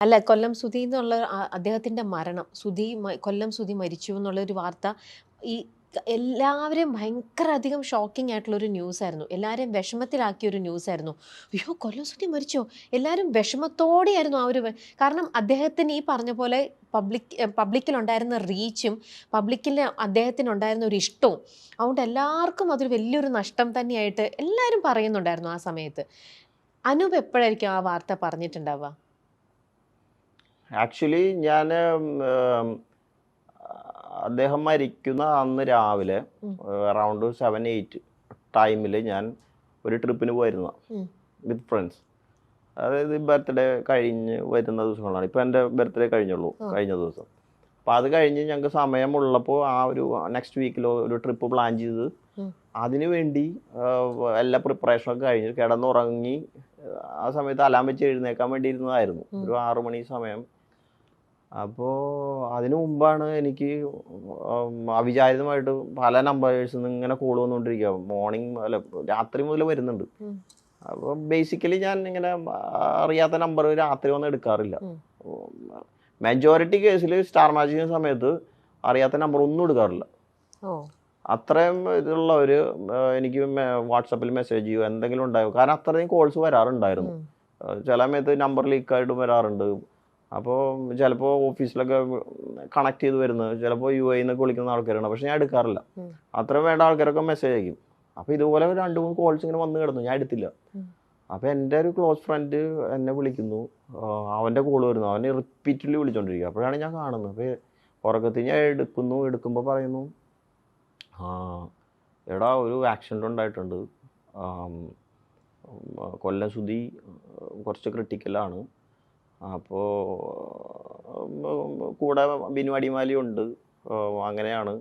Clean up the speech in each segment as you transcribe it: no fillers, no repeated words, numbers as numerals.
അല്ല, കൊല്ലം സുധി എന്നുള്ള അദ്ദേഹത്തിന്റെ മരണം, കൊല്ലം സുധി മരിച്ചു എന്നുള്ളൊരു വാർത്ത ഈ എല്ലാവരെയും ഭയങ്കര അധികം ഷോക്കിംഗ് ആയിട്ടുള്ള ഒരു ന്യൂസ് ആയിരുന്നു. എല്ലാവരെയും വിഷമത്തിലാക്കിയ ഒരു ന്യൂസ് ആയിരുന്നു. അയ്യോ, കൊല്ലം സുധി മരിച്ചോ? എല്ലാവരും വിഷമത്തോടെയായിരുന്നു ആ ഒരു കാരണം അദ്ദേഹത്തിന് ഈ പറഞ്ഞ പോലെ പബ്ലിക്കിലുണ്ടായിരുന്ന റീച്ചും പബ്ലിക്കിൽ അദ്ദേഹത്തിനുണ്ടായിരുന്ന ഒരു ഇഷ്ടവും, അതുകൊണ്ട് എല്ലാവർക്കും അതൊരു വലിയൊരു നഷ്ടം തന്നെയായിട്ട് എല്ലാവരും പറയുന്നുണ്ടായിരുന്നു ആ സമയത്ത്. അനൂപ് എപ്പോഴായിരിക്കും ആ വാർത്ത പറഞ്ഞിട്ടുണ്ടാവുക? ആക്ച്വലി ഞാൻ അദ്ദേഹം മരിക്കുന്ന അന്ന് രാവിലെ അറൗണ്ട് 7-8 ടൈമിൽ ഞാൻ ഒരു ട്രിപ്പിന് പോയിരുന്നു വിത്ത് ഫ്രണ്ട്സ്. അതായത് ബർത്ത്ഡേ കഴിഞ്ഞ് വരുന്ന ദിവസങ്ങളാണ്. ഇപ്പം എൻ്റെ ബർത്ത്ഡേ കഴിഞ്ഞുള്ളൂ കഴിഞ്ഞ ദിവസം. അപ്പം അത് കഴിഞ്ഞ് ഞങ്ങൾക്ക് സമയമുള്ളപ്പോൾ ആ ഒരു നെക്സ്റ്റ് വീക്കിൽ ഒരു ട്രിപ്പ് പ്ലാൻ ചെയ്ത് അതിനു വേണ്ടി എല്ലാ പ്രിപ്പറേഷനൊക്കെ കഴിഞ്ഞ് കിടന്നുറങ്ങി ആ സമയത്ത് അലാം വെച്ച് എഴുന്നേക്കാൻ വേണ്ടി ഇരുന്നതായിരുന്നു. ഒരു 6 മണി സമയം. അപ്പോൾ അതിനു മുമ്പാണ് എനിക്ക് അവിചാരിതമായിട്ട് പല നമ്പേഴ്സിൽ നിന്ന് ഇങ്ങനെ കോൾ വന്നുകൊണ്ടിരിക്കുക. മോർണിംഗ് അല്ല, രാത്രി മുതൽ വരുന്നുണ്ട്. അപ്പോൾ ബേസിക്കലി ഞാൻ ഇങ്ങനെ അറിയാത്ത നമ്പർ രാത്രി ഒന്നും എടുക്കാറില്ല. മെജോറിറ്റി കേസിൽ സ്റ്റാർ മാജിക്കുന്ന സമയത്ത് അറിയാത്ത നമ്പർ ഒന്നും എടുക്കാറില്ല. അത്രയും ഇതുള്ളവർ എനിക്ക് വാട്സപ്പിൽ മെസ്സേജ് ചെയ്യുമോ എന്തെങ്കിലും ഉണ്ടായോ, കാരണം അത്രയും കോൾസ് വരാറുണ്ടായിരുന്നു. ചില സമയത്ത് നമ്പർ ലീക്കായിട്ടും വരാറുണ്ട്. അപ്പോൾ ചിലപ്പോൾ ഓഫീസിലൊക്കെ കണക്ട് ചെയ്ത് വരുന്നത്, ചിലപ്പോൾ UAE എന്നൊക്കെ വിളിക്കുന്ന ആൾക്കാരാണ്. പക്ഷെ ഞാൻ എടുക്കാറില്ല. അത്രയും വേണ്ട ആൾക്കാരൊക്കെ മെസ്സേജ് അയക്കും. അപ്പോൾ ഇതുപോലെ 2-3 കോൾസ് ഇങ്ങനെ വന്ന് കിടന്നു, ഞാൻ എടുത്തില്ല. അപ്പോൾ എൻ്റെ ഒരു ക്ലോസ് ഫ്രണ്ട് എന്നെ വിളിക്കുന്നു, അവൻ്റെ കോൾ വരുന്നു, അവനെ റിപ്പീറ്റ്ലി വിളിച്ചോണ്ടിരിക്കുക. അപ്പോഴാണ് ഞാൻ കാണുന്നത്. അപ്പോൾ ഉറക്കത്തിൽ ഞാൻ എടുക്കുമ്പോൾ പറയുന്നു, എടാ ഒരു ആക്സിഡൻ്റ് ഉണ്ടായിട്ടുണ്ട്, കൊല്ലം സുധി കുറച്ച് ക്രിട്ടിക്കലാണ്, അപ്പോൾ കൂടെ ബിനു അടിമാലി ഉണ്ട്, അങ്ങനെയാണ്,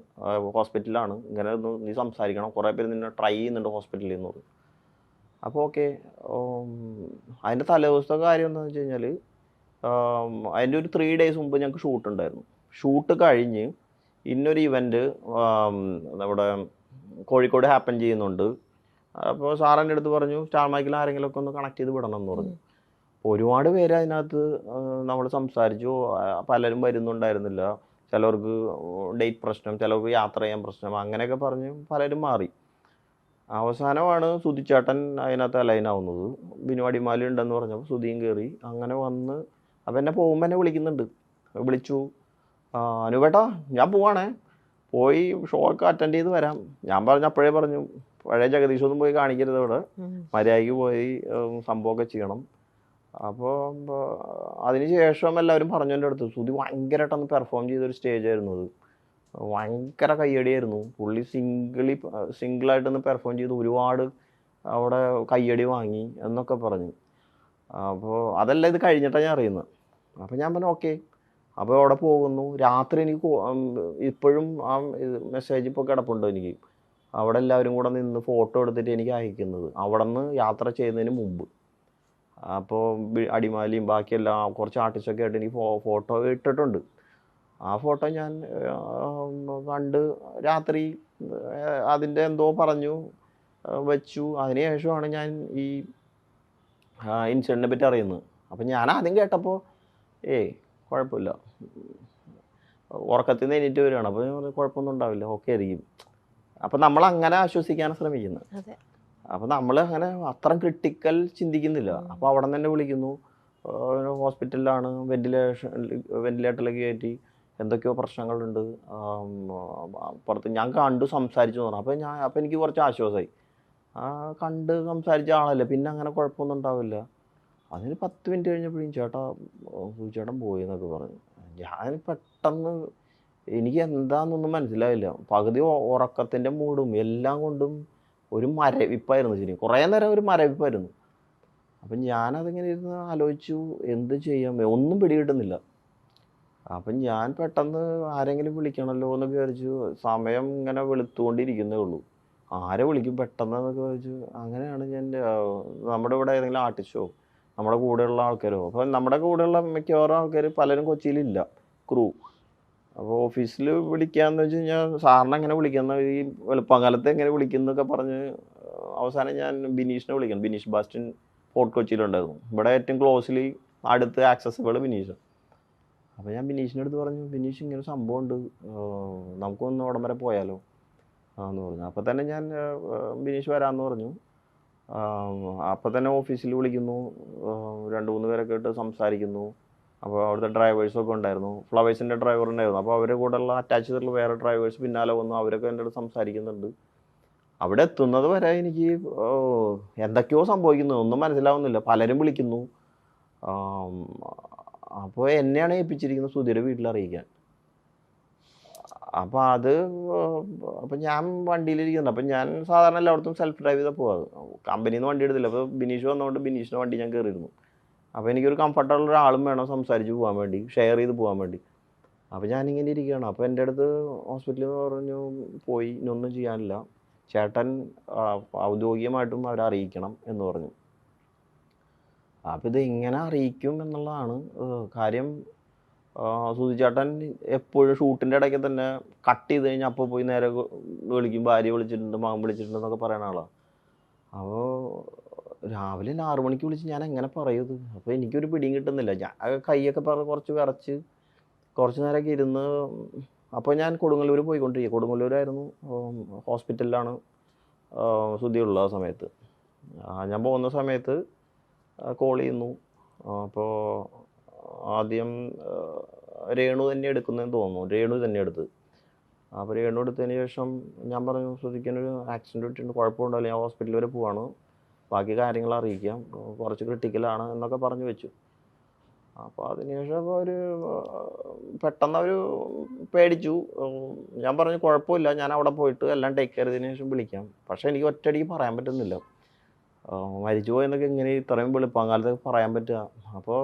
ഹോസ്പിറ്റലിലാണ്, ഇങ്ങനെ ഒന്ന് നീ സംസാരിക്കണം, കുറേ പേര് നിന്നെ ട്രൈ ചെയ്യുന്നുണ്ട് ഹോസ്പിറ്റലിൽ നിന്ന് പറഞ്ഞു. അപ്പോൾ ഓക്കെ. അതിൻ്റെ തലേദിവസത്തെ കാര്യം എന്താണെന്ന് വെച്ച് കഴിഞ്ഞാൽ അതിൻ്റെ ഒരു 3 days മുമ്പ് ഞങ്ങൾക്ക് ഷൂട്ട് ഉണ്ടായിരുന്നു. ഷൂട്ട് കഴിഞ്ഞ് ഇന്നൊരു ഇവൻറ്റ് നമ്മുടെ കോഴിക്കോട് ഹാപ്പൻ ചെയ്യുന്നുണ്ട്. അപ്പോൾ സാറിൻ്റെ അടുത്ത് പറഞ്ഞു സ്റ്റാർ മൈക്കിൽ ആരെങ്കിലുമൊക്കെ ഒന്ന് കണക്ട് ചെയ്ത് വിടണം എന്ന് പറഞ്ഞു. ഒരുപാട് പേര് അതിനകത്ത് നമ്മൾ സംസാരിച്ചു. പലരും വരുന്നുണ്ടായിരുന്നില്ല. ചിലവർക്ക് ഡേറ്റ് പ്രശ്നം, ചിലവർക്ക് യാത്ര ചെയ്യാൻ പ്രശ്നം, അങ്ങനെയൊക്കെ പറഞ്ഞ് പലരും മാറി. അവസാനമാണ് സുധിച്ചേട്ടൻ അതിനകത്ത് അലൈനാവുന്നത്. ബിനു അടിമാലി ഉണ്ടെന്ന് പറഞ്ഞപ്പോൾ സുധിയും കയറി. അങ്ങനെ വന്ന് അപ്പം എന്നെ പോകുമ്പോൾ എന്നെ വിളിച്ചു, അനുവേട്ടാ ഞാൻ പോവാണേ, പോയി ഷോ ഒക്കെ അറ്റൻഡ് ചെയ്ത് വരാം. ഞാൻ അപ്പോഴേ പറഞ്ഞു, പഴയ ജഗദീഷൊന്നും പോയി കാണിക്കരുത്, ഇവിടെ മര്യാദയ്ക്ക് പോയി സംഭവമൊക്കെ ചെയ്യണം. അപ്പോൾ അതിന് ശേഷം എല്ലാവരും പറഞ്ഞു എൻ്റെ അടുത്ത്, സുധി ഭയങ്കരമായിട്ടൊന്ന് പെർഫോം ചെയ്തൊരു സ്റ്റേജ് ആയിരുന്നു അത്. ഭയങ്കര കയ്യടിയായിരുന്നു. പുള്ളി സിംഗിളായിട്ടൊന്ന് പെർഫോം ചെയ്ത് ഒരുപാട് അവിടെ കയ്യടി വാങ്ങി എന്നൊക്കെ പറഞ്ഞു. അപ്പോൾ അതെല്ലാം ഇത് കഴിഞ്ഞിട്ടാണ് ഞാൻ അറിയുന്നത്. അപ്പോൾ ഞാൻ പറഞ്ഞു ഓക്കെ. അപ്പോൾ അവിടെ പോകുന്നു. രാത്രി എനിക്ക് ഇപ്പോഴും ആ മെസ്സേജ് ഇപ്പോൾ കിടപ്പുണ്ട് എനിക്ക്. അവിടെ എല്ലാവരും കൂടെ നിന്ന് ഫോട്ടോ എടുത്തിട്ട് എനിക്ക് അയക്കുന്നത്, അവിടെ നിന്ന് യാത്ര ചെയ്യുന്നതിന് മുമ്പ്. അപ്പോൾ അടിമാലിയും ബാക്കിയെല്ലാം കുറച്ച് ആർട്ടിസ്റ്റൊക്കെ ആയിട്ട് എനിക്ക് ഫോട്ടോ ഇട്ടിട്ടുണ്ട്. ആ ഫോട്ടോ ഞാൻ കണ്ട് രാത്രി അതിൻ്റെ എന്തോ പറഞ്ഞു വെച്ചു. അതിനുശേഷമാണ് ഞാൻ ഈ ഇൻസിഡൻറ്റിനെ പറ്റി അറിയുന്നത്. അപ്പം ഞാൻ ആദ്യം കേട്ടപ്പോൾ കുഴപ്പമില്ല, ഉറക്കത്തിൽ നിന്ന് എണീറ്റ് വരികയാണ്. അപ്പോൾ കുഴപ്പമൊന്നും ഉണ്ടാവില്ല, ഓക്കെ ആയിരിക്കും. അപ്പം നമ്മളങ്ങനെ ആശ്വസിക്കാനാണ് ശ്രമിക്കുന്നത്. അപ്പം നമ്മൾ അങ്ങനെ അത്രയും ക്രിട്ടിക്കൽ ചിന്തിക്കുന്നില്ല. അപ്പോൾ അവിടെ നിന്ന് തന്നെ വിളിക്കുന്നു, ഹോസ്പിറ്റലിലാണ്, വെന്റിലേറ്ററിലേക്ക് കയറ്റി, എന്തൊക്കെയോ പ്രശ്നങ്ങളുണ്ട്, പുറത്ത് ഞാൻ കണ്ടു സംസാരിച്ചു എന്ന് പറഞ്ഞു. അപ്പോൾ എനിക്ക് കുറച്ച് ആശ്വാസമായി. കണ്ട് സംസാരിച്ച ആളല്ലേ, പിന്നെ അങ്ങനെ കുഴപ്പമൊന്നും ഉണ്ടാവില്ല. അതിന് 10 മിനിറ്റ് കഴിഞ്ഞപ്പോഴും ചേട്ടൻ പോയി എന്നൊക്കെ പറഞ്ഞു. ഞാൻ പെട്ടെന്ന് എനിക്ക് എന്താണെന്നൊന്നും മനസ്സിലായില്ല. പകുതി ഉറക്കത്തിൻ്റെ മൂടും എല്ലാം കൊണ്ടും ഒരു മരവിപ്പായിരുന്നു. ശരി, കുറേ നേരം ഒരു മരവിപ്പായിരുന്നു. അപ്പം ഞാനതിങ്ങനെ ഇരുന്ന് ആലോചിച്ചു, എന്ത് ചെയ്യാം, ഒന്നും പിടികിട്ടുന്നില്ല. അപ്പം ഞാൻ പെട്ടെന്ന് ആരെങ്കിലും വിളിക്കണമല്ലോ എന്നൊക്കെ വിചാരിച്ചു. സമയം ഇങ്ങനെ വെളുത്തുകൊണ്ടിരിക്കുന്നേ ഉള്ളൂ, ആരെ വിളിക്കും പെട്ടെന്ന് എന്നൊക്കെ വിചാരിച്ചു. അങ്ങനെയാണ് ഞാൻ നമ്മുടെ ഇവിടെ ഏതെങ്കിലും ആർട്ടിസ്റ്റോ നമ്മുടെ കൂടെയുള്ള ആൾക്കാരോ, അപ്പോൾ നമ്മുടെ കൂടെയുള്ള മിക്കവാറും ആൾക്കാർ പലരും കൊച്ചിയിലില്ല, ക്രൂ. അപ്പോൾ ഓഫീസിൽ വിളിക്കാമെന്ന് വെച്ച് കഴിഞ്ഞാൽ സാറിനെ എങ്ങനെ വിളിക്കുന്ന, ഈ വെളുപ്പകാലത്ത് എങ്ങനെ വിളിക്കുന്നൊക്കെ പറഞ്ഞ് അവസാനം ഞാൻ ബിനീഷിനെ വിളിക്കണം. ബിനീഷ് ബാസ്റ്റിൻ ഫോർട്ട് കൊച്ചിയിലുണ്ടായിരുന്നു. ഇവിടെ ഏറ്റവും ക്ലോസ്ലി അടുത്ത് ആക്സസിബിൾ ബിനീഷ്. അപ്പോൾ ഞാൻ ബിനീഷിൻ്റെ അടുത്ത് പറഞ്ഞു, ബിനീഷ് ഇങ്ങനെ സംഭവം ഉണ്ട്, നമുക്കൊന്ന് അവിടം വരെ പോയാലോ എന്ന് പറഞ്ഞു. അപ്പോൾ തന്നെ ഞാൻ ബിനീഷ് വരാമെന്ന് പറഞ്ഞു. അപ്പോൾ തന്നെ ഓഫീസിൽ വിളിക്കുന്നു, 2-3 പേരൊക്കെ ഇട്ട് സംസാരിക്കുന്നു. അപ്പോൾ അവിടുത്തെ ഡ്രൈവേഴ്സൊക്കെ ഉണ്ടായിരുന്നു, ഫ്ലവേഴ്സിൻ്റെ ഡ്രൈവർ ഉണ്ടായിരുന്നു. അപ്പോൾ അവരുടെ കൂടെയുള്ള അറ്റാച്ച് ചെയ്തിട്ടുള്ള വേറെ ഡ്രൈവേഴ്സ് പിന്നാലെ വന്നു, അവരൊക്കെ എൻ്റെ അടുത്ത് സംസാരിക്കുന്നുണ്ട്. അവിടെ എത്തുന്നത് വരെ എനിക്ക് എന്തൊക്കെയോ സംഭവിക്കുന്നു, ഒന്നും മനസ്സിലാവുന്നില്ല. പലരും വിളിക്കുന്നു. അപ്പോൾ എന്നെയാണ് ഏൽപ്പിച്ചിരിക്കുന്നത് സുധീരെ വീട്ടിൽ അറിയിക്കാൻ. അപ്പോൾ അപ്പോൾ ഞാൻ വണ്ടിയിലിരിക്കുന്നുണ്ട്. അപ്പം ഞാൻ സാധാരണ എല്ലായിടത്തും സെൽഫ് ഡ്രൈവ് ചെയ്താൽ പോകാറ്, കമ്പനിയിൽ നിന്ന് വണ്ടി എടുത്തില്ല. അപ്പോൾ ബിനീഷ് വന്നതുകൊണ്ട് ബിനീഷിൻ്റെ വണ്ടി ഞാൻ കയറിയിരുന്നു. അപ്പോൾ എനിക്കൊരു കംഫർട്ടബിൾ ഒരാളും വേണം സംസാരിച്ച് പോകാൻ വേണ്ടി, ഷെയർ ചെയ്ത് പോകാൻ വേണ്ടി. അപ്പോൾ ഞാനിങ്ങനെ ഇരിക്കുകയാണ്. അപ്പോൾ എൻ്റെ അടുത്ത് ഹോസ്പിറ്റലിൽ നിന്ന് പറഞ്ഞു, പോയി ഇനൊന്നും ചെയ്യാനില്ല, ചേട്ടൻ ഔദ്യോഗികമായിട്ടും അവരെ അറിയിക്കണം എന്ന് പറഞ്ഞു. അപ്പോൾ ഇത് എങ്ങനെ അറിയിക്കും എന്നുള്ളതാണ് കാര്യം. സുധി ചേട്ടൻ എപ്പോഴും ഷൂട്ടിൻ്റെ ഇടയ്ക്ക് തന്നെ കട്ട് ചെയ്ത് കഴിഞ്ഞാൽ അപ്പോൾ പോയി നേരെ വിളിക്കും, ഭാര്യ വിളിച്ചിട്ടുണ്ട്, മകൻ വിളിച്ചിട്ടുണ്ട് എന്നൊക്കെ പറയുന്ന ആളാണ്. അപ്പോൾ രാവിലെ 6 മണിക്ക് വിളിച്ച് ഞാൻ എങ്ങനെ പറയുന്നത്? അപ്പോൾ എനിക്കൊരു പിടിയും കിട്ടുന്നില്ല. ഞാൻ കൈയൊക്കെ കുറച്ച് വിറച്ച് കുറച്ച് നേരമൊക്കെ ഇരുന്ന്. അപ്പോൾ ഞാൻ കൊടുങ്ങല്ലൂർ പോയിക്കൊണ്ടിരിക്കുക. കൊടുങ്ങല്ലൂരായിരുന്നു, ഹോസ്പിറ്റലിലാണ് സുധിയുള്ള ആ സമയത്ത്. ഞാൻ പോകുന്ന സമയത്ത് കോൾ ചെയ്യുന്നു. അപ്പോൾ ആദ്യം രേണു തന്നെ എടുക്കുന്നതെന്ന് തോന്നുന്നു, രേണു തന്നെ എടുത്ത്. അപ്പോൾ രേണു എടുത്തതിന് ശേഷം ഞാൻ പറഞ്ഞു, സുധിക്കൊരു ആക്സിഡൻറ്റ് പറ്റിയിട്ടുണ്ട്, കുഴപ്പമുണ്ടല്ലോ, ഞാൻ ഹോസ്പിറ്റലിൽ വരെ പോവാണ്, ബാക്കി കാര്യങ്ങൾ അറിയിക്കാം, കുറച്ച് ക്രിട്ടിക്കലാണ് എന്നൊക്കെ പറഞ്ഞു വെച്ചു. അപ്പോൾ അതിനുശേഷം പെട്ടെന്ന് അവർ പേടിച്ചു. ഞാൻ പറഞ്ഞു കുഴപ്പമില്ല, ഞാൻ അവിടെ പോയിട്ട് എല്ലാം ടേക്ക് കെയർ ചെയ്തതിന് ശേഷം വിളിക്കാം. പക്ഷേ എനിക്ക് ഒറ്റയടിക്ക് പറയാൻ പറ്റുന്നില്ല, മരിച്ചു പോയെന്നൊക്കെ എങ്ങനെ ഇത്രയും വെളുപ്പാങ്കാലത്തൊക്കെ പറയാൻ പറ്റുക. അപ്പോൾ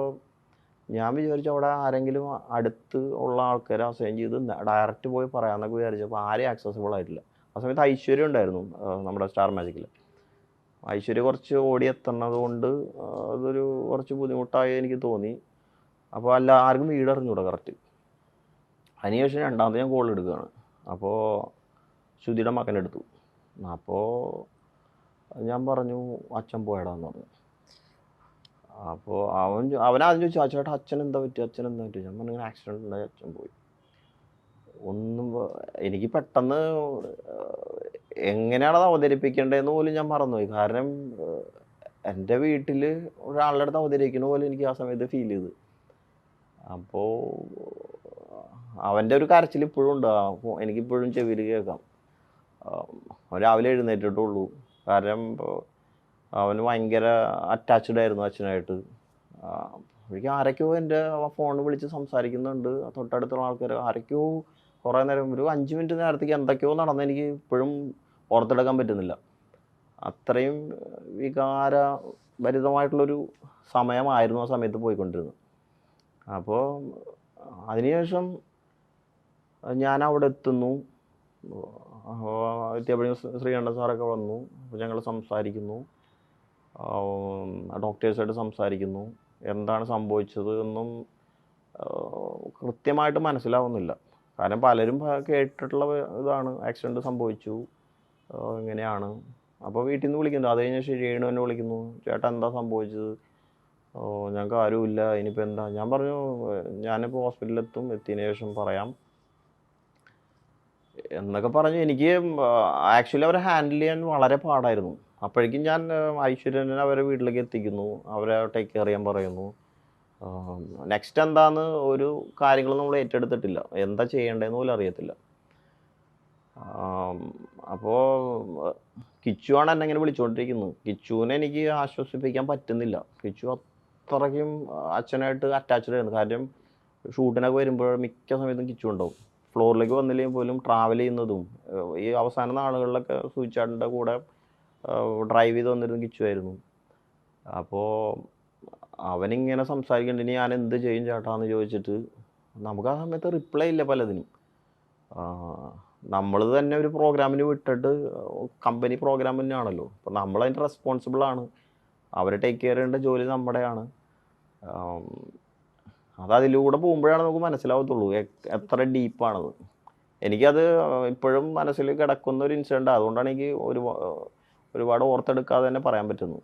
ഞാൻ വിചാരിച്ചു അവിടെ ആരെങ്കിലും അടുത്ത് ഉള്ള ആൾക്കാരെ അസൈൻ ചെയ്ത് ഡയറക്റ്റ് പോയി പറയാമെന്നൊക്കെ വിചാരിച്ചപ്പോൾ ആരെയും ആക്സസിബിൾ ആയിട്ടില്ല. ആ സമയത്ത് ഐശ്വര്യ ഉണ്ടായിരുന്നു, നമ്മുടെ സ്റ്റാർ മാജിക്കിൽ. ഐശ്വര്യ കുറച്ച് ഓടിയെത്തുന്നത് കൊണ്ട് അതൊരു കുറച്ച് ബുദ്ധിമുട്ടായി എനിക്ക് തോന്നി. അപ്പോൾ ആർക്കും വീട് അറിഞ്ഞൂടാ കറക്റ്റ്. അതിനുശേഷം രണ്ടാമത് ഞാൻ കോൾ എടുക്കുകയാണ്. അപ്പോൾ ശ്രുതിയുടെ മകനെടുത്തു. അപ്പോൾ ഞാൻ പറഞ്ഞു, അച്ഛൻ പോയടാന്ന് പറഞ്ഞു. അപ്പോൾ അവനാദ്യം ചോദിച്ചു, ചേട്ടാ അച്ഛൻ എന്താ പറ്റി? ഞാൻ പറഞ്ഞു, ഇങ്ങനെ ആക്സിഡൻറ്റ് ഉണ്ടായി, അച്ഛൻ പോയി. ഒന്നും എനിക്ക് പെട്ടെന്ന് എങ്ങനെയാണത് അവതരിപ്പിക്കേണ്ടതെന്ന് പോലും ഞാൻ മറന്നുപോയി. കാരണം എൻ്റെ വീട്ടിൽ ഒരാളുടെ അടുത്ത് അവതരിക്കുന്ന പോലെ എനിക്ക് ആ സമയത്ത് ഫീൽ ചെയ്തു. അപ്പോൾ അവൻ്റെ ഒരു കരച്ചിൽ ഇപ്പോഴും ഉണ്ട്, എനിക്കിപ്പോഴും ചെവിയിൽ കേൾക്കാം. രാവിലെ എഴുന്നേറ്റിട്ടുള്ളൂ. കാരണം അവന് ഭയങ്കര അറ്റാച്ച്ഡ് ആയിരുന്നു അച്ഛനായിട്ട്. എനിക്ക് ആരൊക്കെയോ എൻ്റെ ഫോൺ വിളിച്ച് സംസാരിക്കുന്നുണ്ട്, തൊട്ടടുത്തുള്ള ആൾക്കാർ ആരൊക്കെയോ കുറേ നേരം, ഒരു 5 മിനിറ്റ് നേരത്തേക്ക് എന്തൊക്കെയോ നടന്ന് എനിക്ക് ഇപ്പോഴും ഓർത്തെടുക്കാൻ പറ്റുന്നില്ല. അത്രയും വികാരഭരിതമായിട്ടുള്ളൊരു സമയമായിരുന്നു ആ സമയത്ത് പോയിക്കൊണ്ടിരുന്നത്. അപ്പോൾ അതിനുശേഷം ഞാൻ അവിടെ എത്തുന്നു. എത്തിയപ്പോഴും ശ്രീകണ്ഠൻ സാറൊക്കെ വന്നു. അപ്പോൾ ഞങ്ങൾ സംസാരിക്കുന്നു, ഡോക്ടേഴ്സായിട്ട് സംസാരിക്കുന്നു. എന്താണ് സംഭവിച്ചത് എന്നും കൃത്യമായിട്ട് മനസ്സിലാവുന്നില്ല. കാരണം പലരും കേട്ടിട്ടുള്ള ഇതാണ്, ആക്സിഡൻറ്റ് സംഭവിച്ചു ഇങ്ങനെയാണ്. അപ്പോൾ വീട്ടിൽ നിന്ന് വിളിക്കുന്നു. അത് കഴിഞ്ഞ് രേണു എന്നെ വിളിക്കുന്നു, ചേട്ടാ എന്താ സംഭവിച്ചത്? ഞങ്ങൾക്ക് ആരുമില്ല, ഇനിയിപ്പോൾ എന്താ? ഞാൻ പറഞ്ഞു, ഞാനിപ്പോൾ ഹോസ്പിറ്റലിലെത്തും, എത്തിയതിന് ശേഷം പറയാം എന്നൊക്കെ പറഞ്ഞു. എനിക്ക് ആക്ച്വലി അവരെ ഹാൻഡിൽ ചെയ്യാൻ വളരെ പാടായിരുന്നു. അപ്പോഴേക്കും ഞാൻ ഐശ്വര്യനെ അവരെ വീട്ടിലേക്ക് എത്തിക്കുന്നു, അവരെ ടേക്ക് കെയർ ചെയ്യാൻ പറയുന്നു. നെക്സ്റ്റ് എന്താന്ന് ഒരു കാര്യങ്ങളും നമ്മൾ ഏറ്റെടുത്തിട്ടില്ല, എന്താ ചെയ്യേണ്ടതെന്ന് പോലും അറിയത്തില്ല. അപ്പോൾ കിച്ചുവാണ് എന്നെ ഇങ്ങനെ വിളിച്ചുകൊണ്ടിരിക്കുന്നത്. കിച്ചുവിനെ എനിക്ക് ആശ്വസിപ്പിക്കാൻ പറ്റുന്നില്ല. കിച്ചു അത്രയ്ക്കും അച്ഛനായിട്ട് അറ്റാച്ച്ഡ് ആയിരുന്നു. കാര്യം ഷൂട്ടിനൊക്കെ വരുമ്പോൾ മിക്ക സമയത്തും കിച്ചു ഉണ്ടാവും. ഫ്ലോറിലേക്ക് വന്നില്ലെങ്കിൽ പോലും ട്രാവൽ ചെയ്യുന്നതും ഈ അവസാന നാളുകളിലൊക്കെ സൂചിച്ചാടിൻ്റെ കൂടെ ഡ്രൈവ് ചെയ്ത് വന്നിരുന്ന കിച്ചുവായിരുന്നു. അപ്പോൾ അവനിങ്ങനെ സംസാരിക്കേണ്ട, ഇനി ഞാൻ എന്ത് ചെയ്യും ചേട്ടാന്ന് ചോദിച്ചിട്ട് നമുക്ക് ആ സമയത്ത് റിപ്ലൈ ഇല്ല പലതിനും. നമ്മൾ തന്നെ ഒരു പ്രോഗ്രാമിന് വിട്ടിട്ട്, കമ്പനി പ്രോഗ്രാം തന്നെയാണല്ലോ, അപ്പോൾ നമ്മളതിൻ്റെ റെസ്പോൺസിബിളാണ്, അവരെ ടേക്ക് കെയർ ചെയ്യേണ്ട ജോലി നമ്മുടെയാണ്. അതിലൂടെ പോകുമ്പോഴാണ് നമുക്ക് മനസ്സിലാവത്തുള്ളൂ എത്ര ഡീപ്പാണത്. എനിക്കത് ഇപ്പോഴും മനസ്സിൽ കിടക്കുന്ന ഒരു ഇൻസിഡൻ്റ്. അതുകൊണ്ടാണ് എനിക്ക് ഒരുപാട് ഓർത്തെടുക്കാതെ തന്നെ പറയാൻ പറ്റുന്നു.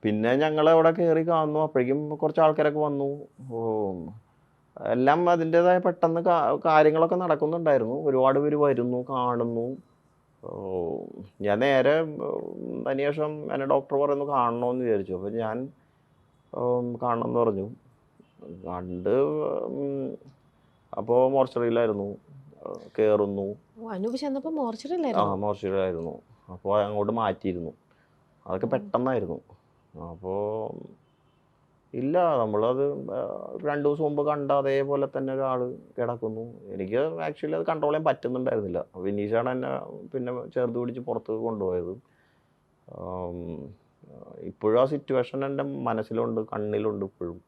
പിന്നെ ഞങ്ങൾ അവിടെ കയറി കാണുന്നു, അപ്പോഴേക്കും കുറച്ച് ആൾക്കാരൊക്കെ വന്നു. ഓ, എല്ലാം അതിൻ്റെതായ പെട്ടെന്ന് കാര്യങ്ങളൊക്കെ നടക്കുന്നുണ്ടായിരുന്നു. ഒരുപാട് പേര് വരുന്നു, കാണുന്നു. ഓ, ഞാൻ നേരെ അതിനുശേഷം എന്നെ ഡോക്ടർ പറയുന്നു കാണണമെന്ന് വിചാരിച്ചു. അപ്പോൾ ഞാൻ കാണണമെന്ന് പറഞ്ഞു. കണ്ട് അപ്പോൾ മോർച്ചറിയിലായിരുന്നു. കയറുന്നു. അനൂപ് ചെന്നപ്പോൾ ആ, മോർച്ചറിയിലായിരുന്നു. മോർച്ചറിയിലായിരുന്നു. അപ്പോൾ അങ്ങോട്ട് മാറ്റിയിരുന്നു. അതൊക്കെ പെട്ടെന്നായിരുന്നു. അപ്പോൾ ഇല്ല, നമ്മളത് 2 ദിവസം മുമ്പ് കണ്ട അതേപോലെ തന്നെ ഒരാൾ കിടക്കുന്നു. എനിക്ക് ആക്ച്വലി അത് കൺട്രോൾ ചെയ്യാൻ പറ്റുന്നുണ്ടായിരുന്നില്ല. വിനീഷാണ് എന്നെ പിന്നെ ചേർത്ത് പിടിച്ച് പുറത്ത് കൊണ്ടുപോയത്. ഇപ്പോഴും ആ സിറ്റുവേഷൻ എൻ്റെ മനസ്സിലുണ്ട്, കണ്ണിലുണ്ട് ഇപ്പോഴും.